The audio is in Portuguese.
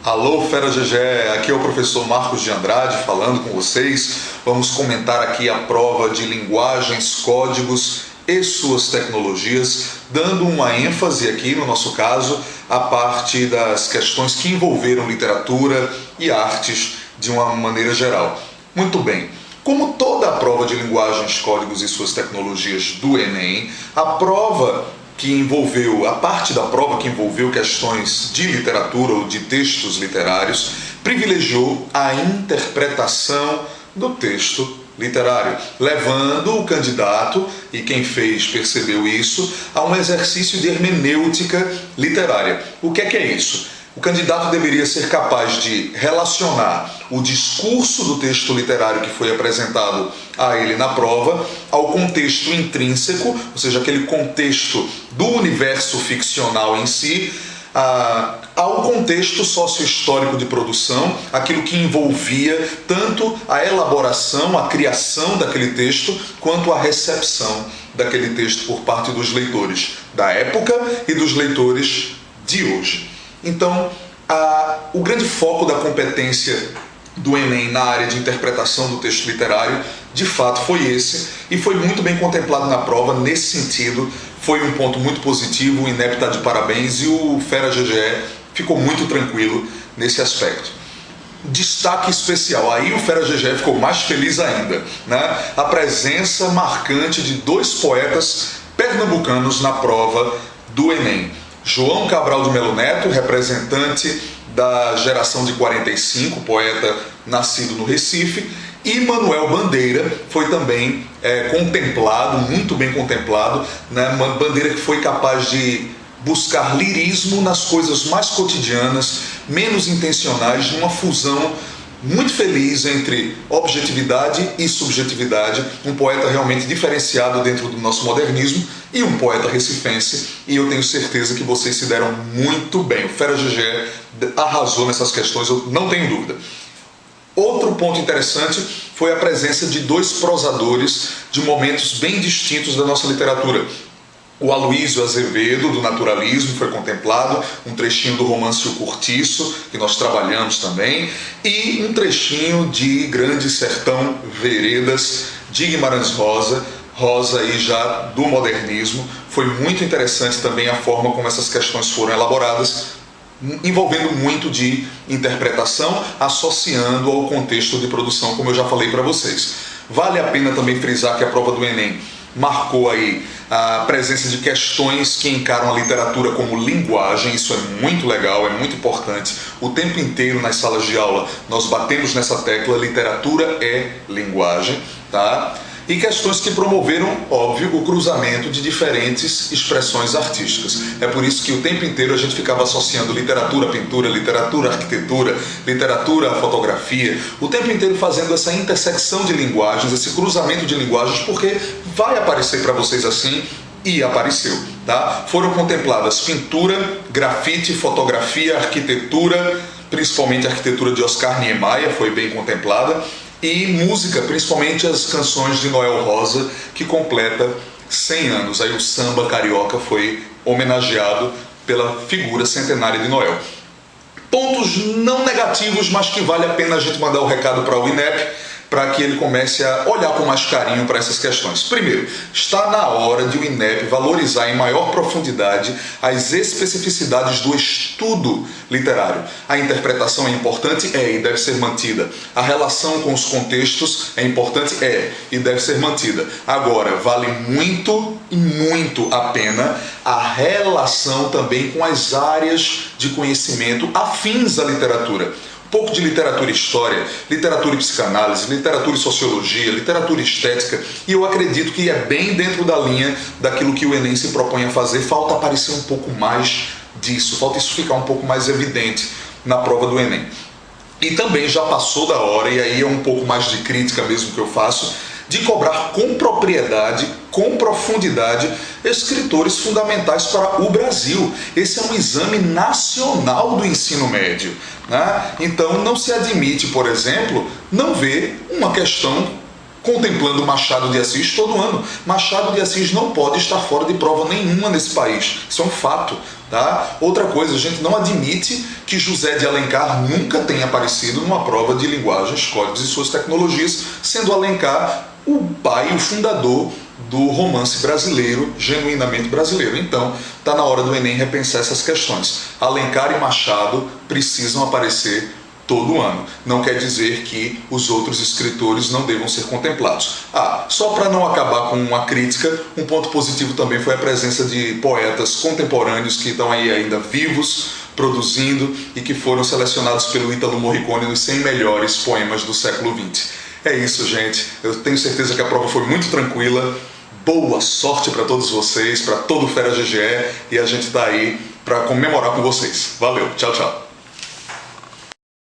Alô, Fera GG, aqui é o professor Marcos de Andrade falando com vocês. Vamos comentar aqui a prova de linguagens, códigos e suas tecnologias, dando uma ênfase aqui, no nosso caso, à parte das questões que envolveram literatura e artes de uma maneira geral. Muito bem, como toda a prova de linguagens, códigos e suas tecnologias do Enem, a parte da prova que envolveu questões de literatura ou de textos literários, privilegiou a interpretação do texto literário, levando o candidato, e quem fez percebeu isso, a um exercício de hermenêutica literária. O que é isso? O candidato deveria ser capaz de relacionar o discurso do texto literário que foi apresentado a ele na prova ao contexto intrínseco, ou seja, aquele contexto do universo ficcional em si, ao contexto sócio-histórico de produção, aquilo que envolvia tanto a elaboração, a criação daquele texto, quanto a recepção daquele texto por parte dos leitores da época e dos leitores de hoje. Então, o grande foco da competência do Enem na área de interpretação do texto literário, de fato, foi esse, e foi muito bem contemplado na prova. Nesse sentido, foi um ponto muito positivo, o INEP está de parabéns, e o Fera GGE ficou muito tranquilo nesse aspecto. Destaque especial, aí o Fera GGE ficou mais feliz ainda, né? A presença marcante de dois poetas pernambucanos na prova do Enem. João Cabral de Melo Neto, representante da geração de 45, poeta nascido no Recife, e Manuel Bandeira foi também contemplado, muito bem contemplado, né? Bandeira que foi capaz de buscar lirismo nas coisas mais cotidianas, menos intencionais, numa fusão muito feliz entre objetividade e subjetividade, um poeta realmente diferenciado dentro do nosso modernismo e um poeta recifense, e eu tenho certeza que vocês se deram muito bem. O Fera GG arrasou nessas questões, eu não tenho dúvida. Outro ponto interessante foi a presença de dois prosadores de momentos bem distintos da nossa literatura. O Aloísio Azevedo, do naturalismo, foi contemplado, um trechinho do romance O Cortiço, que nós trabalhamos também, e um trechinho de Grande Sertão Veredas, de Guimarães Rosa aí já do modernismo. Foi muito interessante também a forma como essas questões foram elaboradas, envolvendo muito de interpretação, associando ao contexto de produção, como eu já falei para vocês. Vale a pena também frisar que a prova do Enem marcou aí a presença de questões que encaram a literatura como linguagem. Isso é muito legal, é muito importante. O tempo inteiro nas salas de aula nós batemos nessa tecla: literatura é linguagem, tá? E questões que promoveram, óbvio, o cruzamento de diferentes expressões artísticas. É por isso que o tempo inteiro a gente ficava associando literatura à pintura, literatura à arquitetura, literatura à fotografia, o tempo inteiro fazendo essa intersecção de linguagens, esse cruzamento de linguagens, porque vai aparecer para vocês assim, e apareceu, tá? Foram contempladas pintura, grafite, fotografia, arquitetura, principalmente a arquitetura de Oscar Niemeyer foi bem contemplada, e música, principalmente as canções de Noel Rosa, que completa 100 anos. Aí o samba carioca foi homenageado pela figura centenária de Noel. Pontos não negativos, mas que vale a pena a gente mandar o recado para o INEP, para que ele comece a olhar com mais carinho para essas questões. Primeiro, está na hora de o INEP valorizar em maior profundidade as especificidades do estudo literário. A interpretação é importante? É, e deve ser mantida. A relação com os contextos é importante? É, e deve ser mantida. Agora, vale muito e muito a pena a relação também com as áreas de conhecimento afins à literatura. Pouco de literatura e história, literatura e psicanálise, literatura e sociologia, literatura e estética, e eu acredito que é bem dentro da linha daquilo que o Enem se propõe a fazer. Falta aparecer um pouco mais disso, falta isso ficar um pouco mais evidente na prova do Enem. E também já passou da hora, e aí é um pouco mais de crítica mesmo que eu faço, de cobrar com propriedade, com profundidade, escritores fundamentais para o Brasil. Esse é um exame nacional do ensino médio, né? Então não se admite, por exemplo, não ver uma questão contemplando Machado de Assis todo ano. Machado de Assis não pode estar fora de prova nenhuma nesse país. Isso é um fato. Tá? Outra coisa, a gente não admite que José de Alencar nunca tenha aparecido numa prova de linguagens, códigos e suas tecnologias, sendo Alencar o pai, o fundador do romance brasileiro, genuinamente brasileiro. Então, está na hora do Enem repensar essas questões. Alencar e Machado precisam aparecer todo ano. Não quer dizer que os outros escritores não devam ser contemplados. Só para não acabar com uma crítica, um ponto positivo também foi a presença de poetas contemporâneos que estão aí ainda vivos, produzindo e que foram selecionados pelo Ítalo Morricone nos 100 melhores poemas do século XX. É isso, gente. Eu tenho certeza que a prova foi muito tranquila. Boa sorte para todos vocês, para todo o Fera GGE, e a gente está aí para comemorar com vocês. Valeu, tchau, tchau.